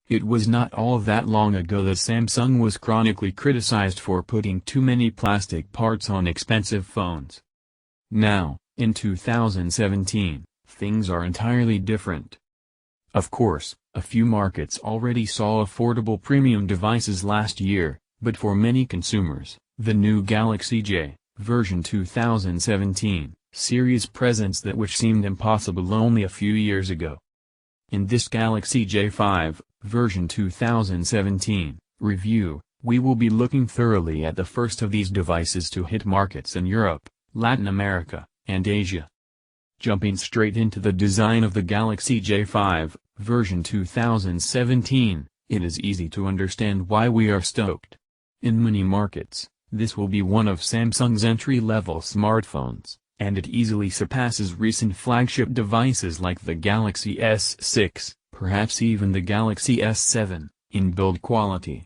It was not all that long ago that Samsung was chronically criticized for putting too many plastic parts on expensive phones. Now, in 2017, things are entirely different. Of course, a few markets already saw affordable premium devices last year, but for many consumers, the new Galaxy J version 2017 series presents that which seemed impossible only a few years ago. In this Galaxy J5 version 2017 review, we will be looking thoroughly at the first of these devices to hit markets in Europe, Latin America, and Asia. Jumping straight into the design of the Galaxy J5 version 2017, it is easy to understand why we are stoked. In many markets, this will be one of Samsung's entry-level smartphones, and it easily surpasses recent flagship devices like the Galaxy S6, perhaps even the Galaxy S7, in build quality.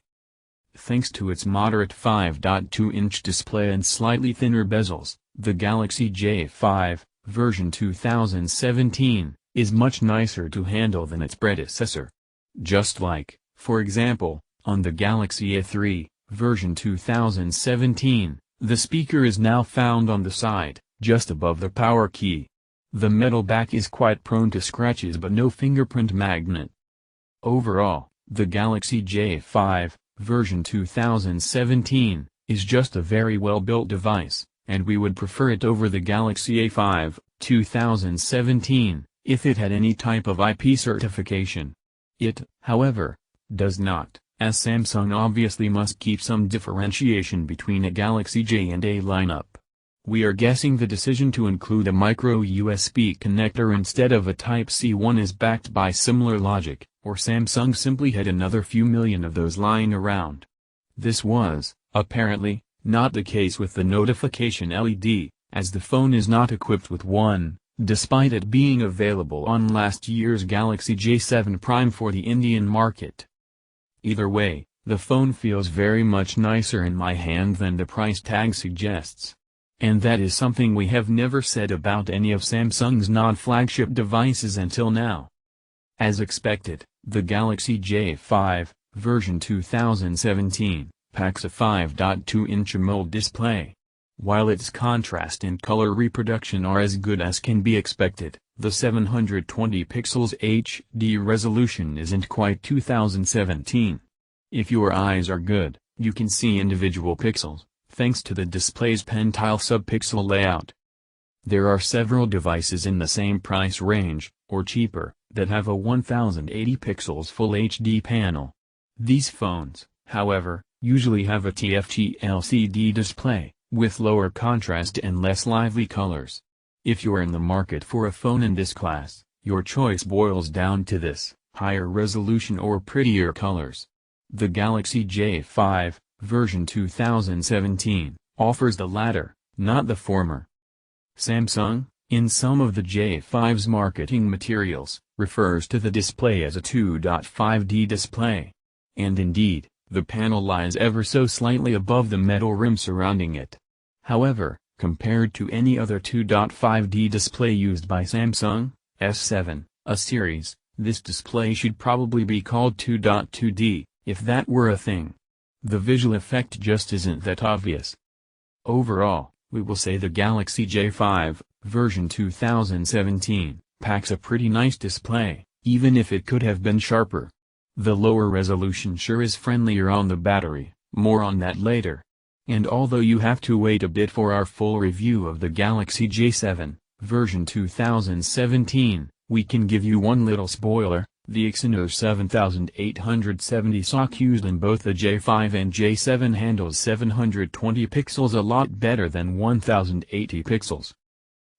Thanks to its moderate 5.2-inch display and slightly thinner bezels, the Galaxy J5 version 2017 is much nicer to handle than its predecessor. Just like, for example, on the Galaxy A3 version 2017, the speaker is now found on the side, just above the power key. The metal back is quite prone to scratches but no fingerprint magnet. Overall, the Galaxy J5 version 2017 is just a very well-built device, and we would prefer it over the Galaxy A5 2017 if it had any type of IP certification. It, however, does not, as Samsung obviously must keep some differentiation between a Galaxy J and A lineup. We are guessing the decision to include a micro USB connector instead of a Type-C one is backed by similar logic, or Samsung simply had another few million of those lying around. This was, apparently, not the case with the notification LED, as the phone is not equipped with one, despite it being available on last year's Galaxy J7 Prime for the Indian market. Either way, the phone feels very much nicer in my hand than the price tag suggests. And that is something we have never said about any of Samsung's non-flagship devices until now. As expected, the Galaxy J5 version 2017 packs a 5.2-inch AMOLED display. While its contrast and color reproduction are as good as can be expected, the 720 pixels HD resolution isn't quite 2017. If your eyes are good, you can see individual pixels, thanks to the display's pentile sub-pixel layout. There are several devices in the same price range, or cheaper, that have a 1080 pixels Full HD panel. These phones, however, usually have a TFT LCD display, with lower contrast and less lively colors. If you're in the market for a phone in this class, your choice boils down to this: higher resolution or prettier colors. The Galaxy J5 version 2017 offers the latter, not the former. Samsung, in some of the J5's marketing materials, refers to the display as a 2.5D display. And indeed, the panel lies ever so slightly above the metal rim surrounding it. However, compared to any other 2.5D display used by Samsung, S7, a series, this display should probably be called 2.2D, if that were a thing. The visual effect just isn't that obvious. Overall, we will say the Galaxy J5 version 2017 packs a pretty nice display, even if it could have been sharper. The lower resolution sure is friendlier on the battery, more on that later. And although you have to wait a bit for our full review of the Galaxy J7 version 2017, we can give you one little spoiler: the Exynos 7870 SoC used in both the J5 and J7 handles 720 pixels a lot better than 1080 pixels.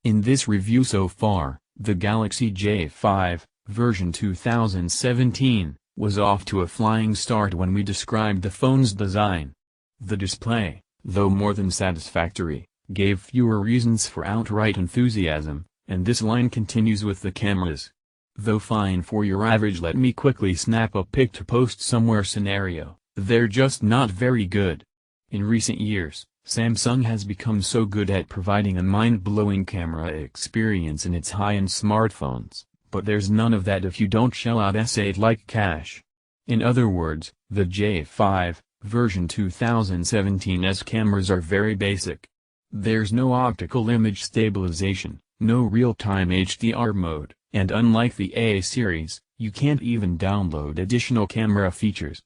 In this review so far, the Galaxy J5 version 2017 was off to a flying start when we described the phone's design. The display, though more than satisfactory, gave fewer reasons for outright enthusiasm, and this line continues with the cameras. Though fine for your average "let me quickly snap a pic to post somewhere" scenario, they're just not very good. In recent years, Samsung has become so good at providing a mind-blowing camera experience in its high-end smartphones, but there's none of that if you don't shell out S8-like cash. In other words, the J5 version 2017's cameras are very basic. There's no optical image stabilization, no real-time HDR mode, and unlike the A series, you can't even download additional camera features.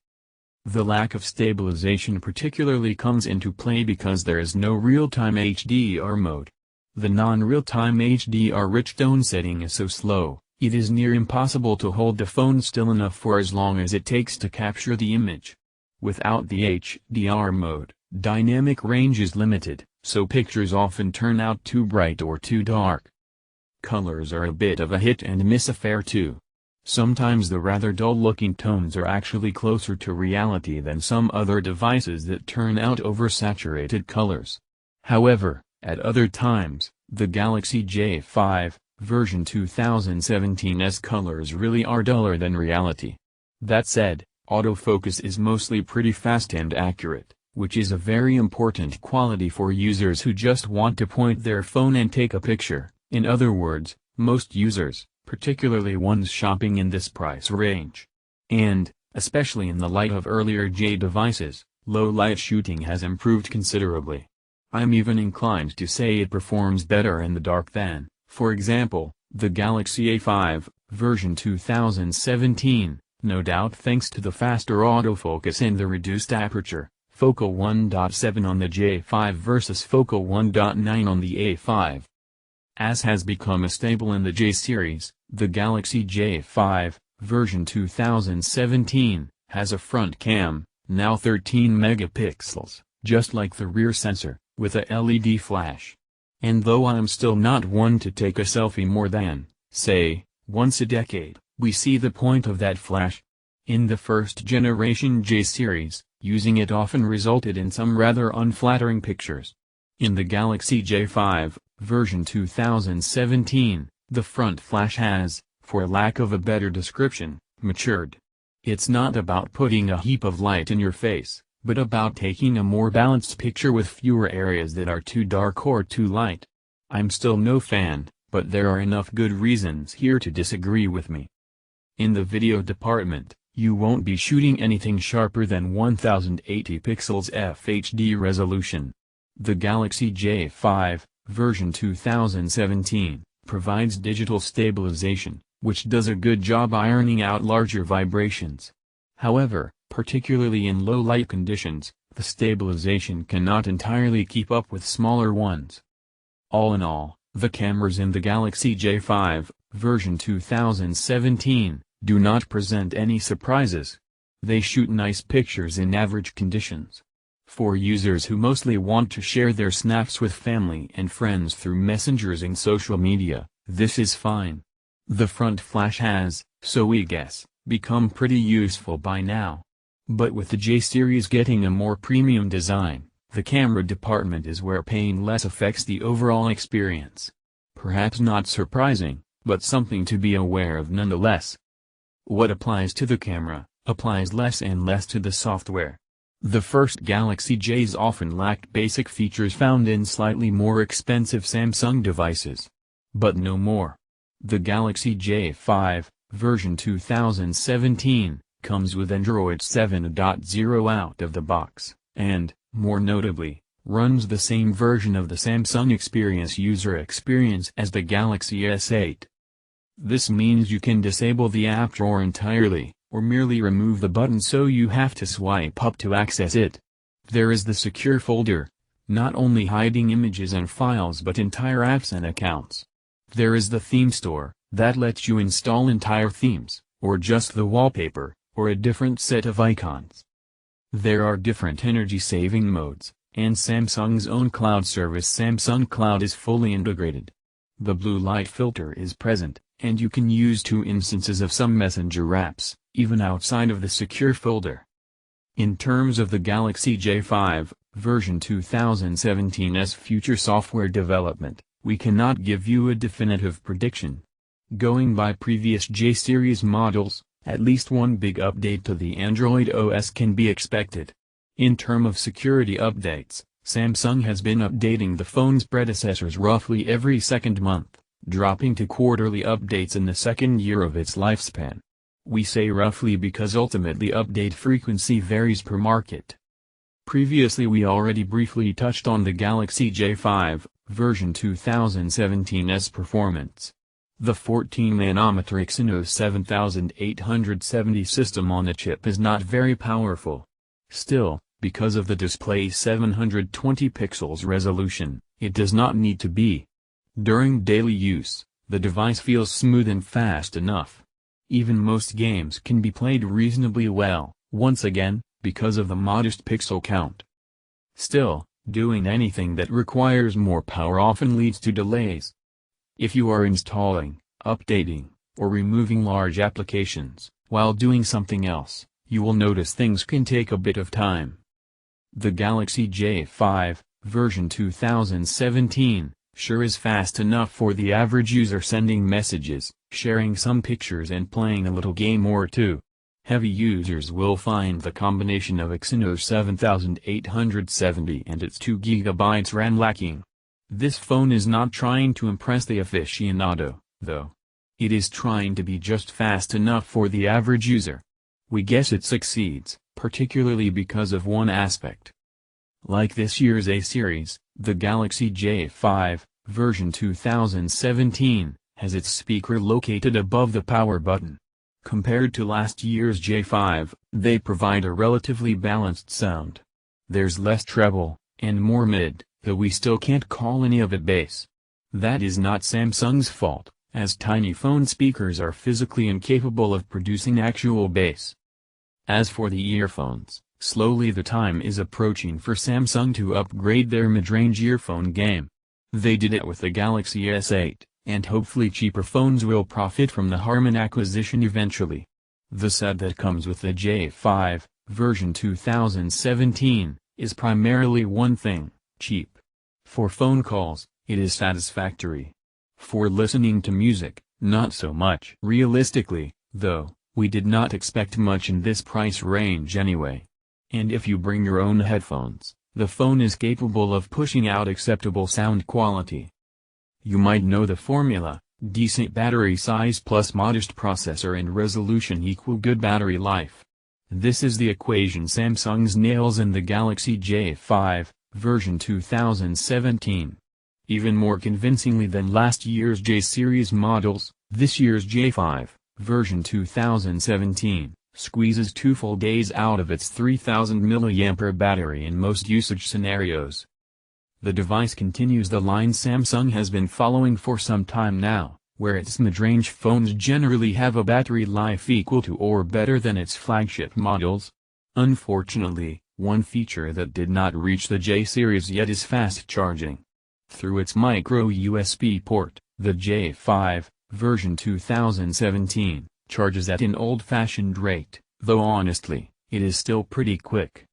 The lack of stabilization particularly comes into play because there is no real-time HDR mode. The non-real-time HDR rich tone setting is so slow, it is near impossible to hold the phone still enough for as long as it takes to capture the image. Without the HDR mode, dynamic range is limited, so pictures often turn out too bright or too dark. Colors are a bit of a hit-and-miss affair too. Sometimes the rather dull-looking tones are actually closer to reality than some other devices that turn out oversaturated colors. However, at other times, the Galaxy J5 version 2017's colors really are duller than reality. That said, autofocus is mostly pretty fast and accurate, which is a very important quality for users who just want to point their phone and take a picture. In other words, most users, particularly ones shopping in this price range. And, especially in the light of earlier J devices, low-light shooting has improved considerably. I'm even inclined to say it performs better in the dark than, for example, the Galaxy A5 version 2017, no doubt thanks to the faster autofocus and the reduced aperture, focal 1.7 on the J5 versus focal 1.9 on the A5. As has become a staple in the J series, the Galaxy J5 version 2017 has a front cam, now 13 megapixels, just like the rear sensor, with a LED flash. And though I'm still not one to take a selfie more than, say, once a decade, we see the point of that flash. In the first generation J series, using it often resulted in some rather unflattering pictures. In the Galaxy J5 version 2017, the front flash has, for lack of a better description, matured. It's not about putting a heap of light in your face, but about taking a more balanced picture with fewer areas that are too dark or too light. I'm still no fan, but there are enough good reasons here to disagree with me. In the video department, you won't be shooting anything sharper than 1080 pixels FHD resolution. The Galaxy J5 version 2017 provides digital stabilization, which does a good job ironing out larger vibrations. However, particularly in low light conditions, the stabilization cannot entirely keep up with smaller ones. All in all, the cameras in the Galaxy J5 version 2017 do not present any surprises. They shoot nice pictures in average conditions. For users who mostly want to share their snaps with family and friends through messengers and social media, this is fine. The front flash has, so we guess, become pretty useful by now. But with the J series getting a more premium design, the camera department is where paying less affects the overall experience. Perhaps not surprising, but something to be aware of nonetheless. What applies to the camera, applies less and less to the software. The first Galaxy J's often lacked basic features found in slightly more expensive Samsung devices. But no more. The Galaxy J5 version 2017 comes with Android 7.0 out of the box, and, more notably, runs the same version of the Samsung Experience user experience as the Galaxy S8. This means you can disable the app drawer entirely, or merely remove the button so you have to swipe up to access it. There is the secure folder, not only hiding images and files but entire apps and accounts. There is the theme store, that lets you install entire themes, or just the wallpaper, or a different set of icons. There are different energy-saving modes, and Samsung's own cloud service Samsung Cloud is fully integrated. The blue light filter is present, and you can use 2 instances of some Messenger apps, even outside of the secure folder. In terms of the Galaxy J5 version 2017's future software development, we cannot give you a definitive prediction. Going by previous J series models, at least one big update to the Android OS can be expected. In terms of security updates, Samsung has been updating the phone's predecessors roughly every second month, dropping to quarterly updates in the second year of its lifespan. We say roughly because ultimately update frequency varies per market. Previously we already briefly touched on the Galaxy J5, version 2017's performance. The 14nm Exynos 7870 system on a chip is not very powerful. Still, because of the display's 720 pixels resolution, it does not need to be. During daily use, the device feels smooth and fast enough. Even most games can be played reasonably well, once again, because of the modest pixel count. Still, doing anything that requires more power often leads to delays. If you are installing, updating, or removing large applications, while doing something else, you will notice things can take a bit of time. The Galaxy J5, version 2017, sure is fast enough for the average user sending messages, sharing some pictures and playing a little game or two. Heavy users will find the combination of Exynos 7870 and its 2GB RAM lacking. This phone is not trying to impress the aficionado, though. It is trying to be just fast enough for the average user. We guess it succeeds, particularly because of one aspect. Like this year's A series, the Galaxy J5, version 2017, has its speaker located above the power button. Compared to last year's J5, they provide a relatively balanced sound. There's less treble, and more mid, though we still can't call any of it bass. That is not Samsung's fault, as tiny phone speakers are physically incapable of producing actual bass. As for the earphones, slowly the time is approaching for Samsung to upgrade their mid-range earphone game. They did it with the Galaxy S8, and hopefully cheaper phones will profit from the Harman acquisition eventually. The set that comes with the J5, version 2017, is primarily one thing: cheap. For phone calls, it is satisfactory. For listening to music, not so much. Realistically, though, we did not expect much in this price range anyway. And if you bring your own headphones, the phone is capable of pushing out acceptable sound quality. You might know the formula: decent battery size plus modest processor and resolution equal good battery life. This is the equation Samsung's nails in the Galaxy J5, version 2017. Even more convincingly than last year's J series models, this year's J5, version 2017, squeezes 2 full days out of its 3000 mAh battery in most usage scenarios. The device continues the line Samsung has been following for some time now, where its mid-range phones generally have a battery life equal to or better than its flagship models. Unfortunately, one feature that did not reach the J series yet is fast charging. Through its micro USB port, the J5, version 2017, charges at an old-fashioned rate, though honestly, it is still pretty quick.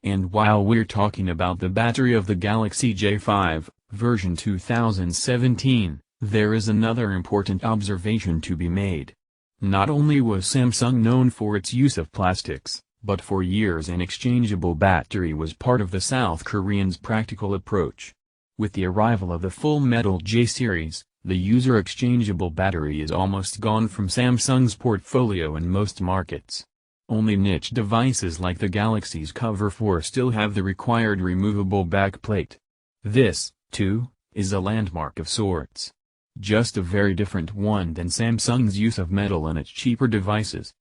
And while we're talking about the battery of the Galaxy J5, version 2017, there is another important observation to be made. Not only was Samsung known for its use of plastics, but for years an exchangeable battery was part of the South Koreans' practical approach. With the arrival of the full-metal J series, the user-exchangeable battery is almost gone from Samsung's portfolio in most markets. Only niche devices like the Galaxy's Cover 4 still have the required removable backplate. This, too, is a landmark of sorts. Just a very different one than Samsung's use of metal in its cheaper devices.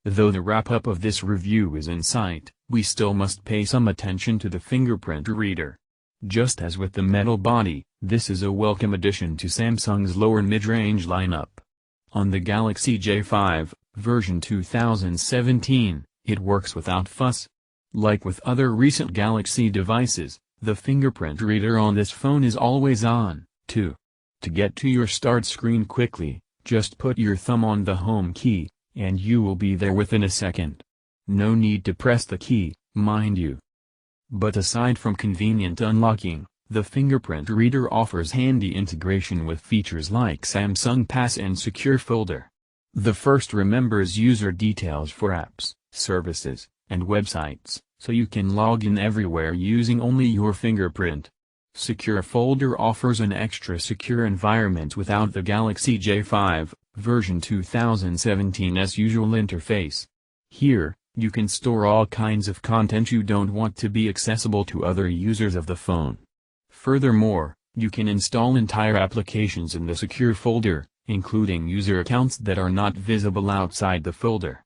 Though the wrap-up of this review is in sight, we still must pay some attention to the fingerprint reader. Just as with the metal body, this is a welcome addition to Samsung's lower mid-range lineup. On the Galaxy J5, version 2017, it works without fuss. Like with other recent Galaxy devices, the fingerprint reader on this phone is always on, too. To get to your start screen quickly, just put your thumb on the home key, and you will be there within a second. No need to press the key, mind you. But aside from convenient unlocking, the fingerprint reader offers handy integration with features like Samsung Pass and Secure Folder. The first remembers user details for apps, services, and websites, so you can log in everywhere using only your fingerprint. Secure Folder offers an extra secure environment without the Galaxy J5, version 2017's usual interface. Here, you can store all kinds of content you don't want to be accessible to other users of the phone. Furthermore, you can install entire applications in the secure folder, including user accounts that are not visible outside the folder.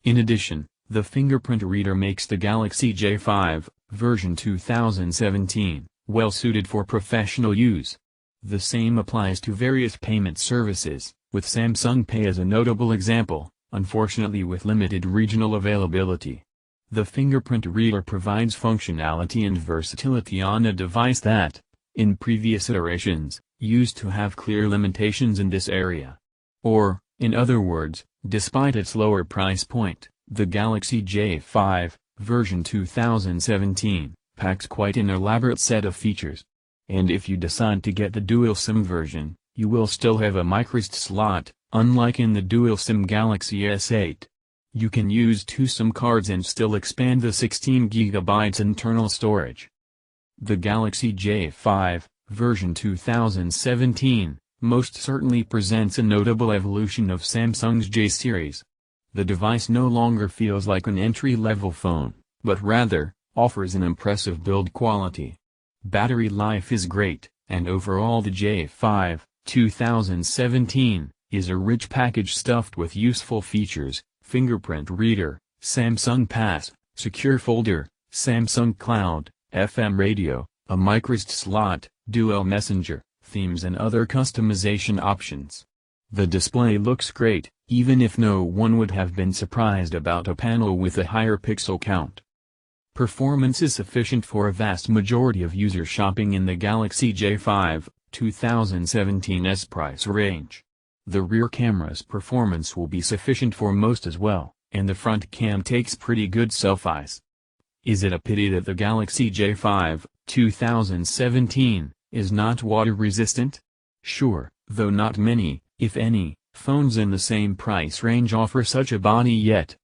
In addition, the fingerprint reader makes the Galaxy J5, version 2017, well suited for professional use. The same applies to various payment services, with Samsung Pay as a notable example, unfortunately with limited regional availability. The fingerprint reader provides functionality and versatility on a device that, in previous iterations, used to have clear limitations in this area. Or, in other words, despite its lower price point, the Galaxy J5, version 2017, packs quite an elaborate set of features. And if you decide to get the dual SIM version, you will still have a microSD slot, unlike in the dual SIM Galaxy S8. You can use 2 SIM cards and still expand the 16 GB internal storage. The Galaxy J5, version 2017, most certainly presents a notable evolution of Samsung's J series. The device no longer feels like an entry-level phone, but rather, offers an impressive build quality. Battery life is great, and overall the J5, 2017, is a rich package stuffed with useful features: fingerprint reader, Samsung Pass, secure folder, Samsung Cloud, FM radio, a microSD slot, dual messenger, themes and other customization options. The display looks great, even if no one would have been surprised about a panel with a higher pixel count. Performance is sufficient for a vast majority of users shopping in the Galaxy J5, 2017's price range. The rear camera's performance will be sufficient for most as well, and the front cam takes pretty good selfies. Is it a pity that the Galaxy J5, 2017, is not water resistant? Sure, though not many, if any, phones in the same price range offer such a body yet.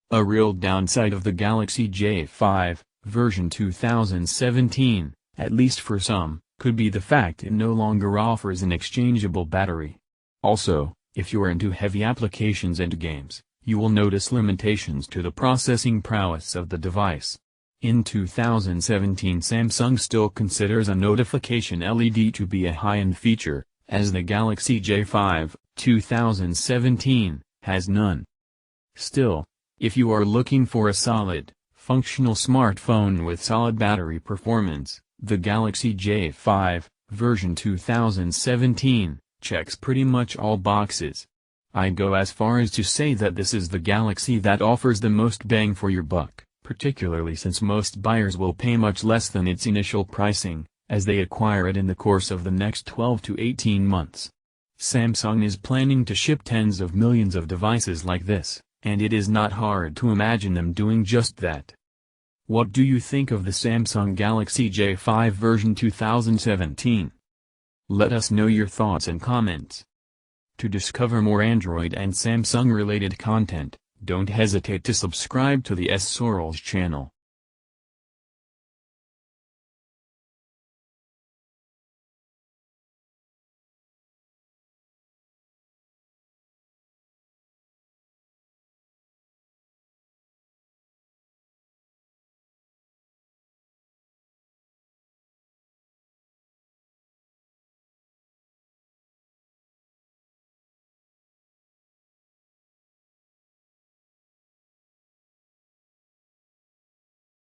A real downside of the Galaxy J5, version 2017, at least for some, could be the fact it no longer offers an exchangeable battery. Also, if you're into heavy applications and games, you will notice limitations to the processing prowess of the device. In 2017, Samsung still considers a notification LED to be a high-end feature, as the Galaxy J5, 2017, has none. Still, if you are looking for a solid, functional smartphone with solid battery performance, the Galaxy J5, version 2017, checks pretty much all boxes. I'd go as far as to say that this is the Galaxy that offers the most bang for your buck, particularly since most buyers will pay much less than its initial pricing, as they acquire it in the course of the next 12 to 18 months. Samsung is planning to ship tens of millions of devices like this, and it is not hard to imagine them doing just that. What do you think of the Samsung Galaxy J5 version 2017? Let us know your thoughts and comments. To discover more Android and Samsung related content, don't hesitate to subscribe to the S Sorrels channel.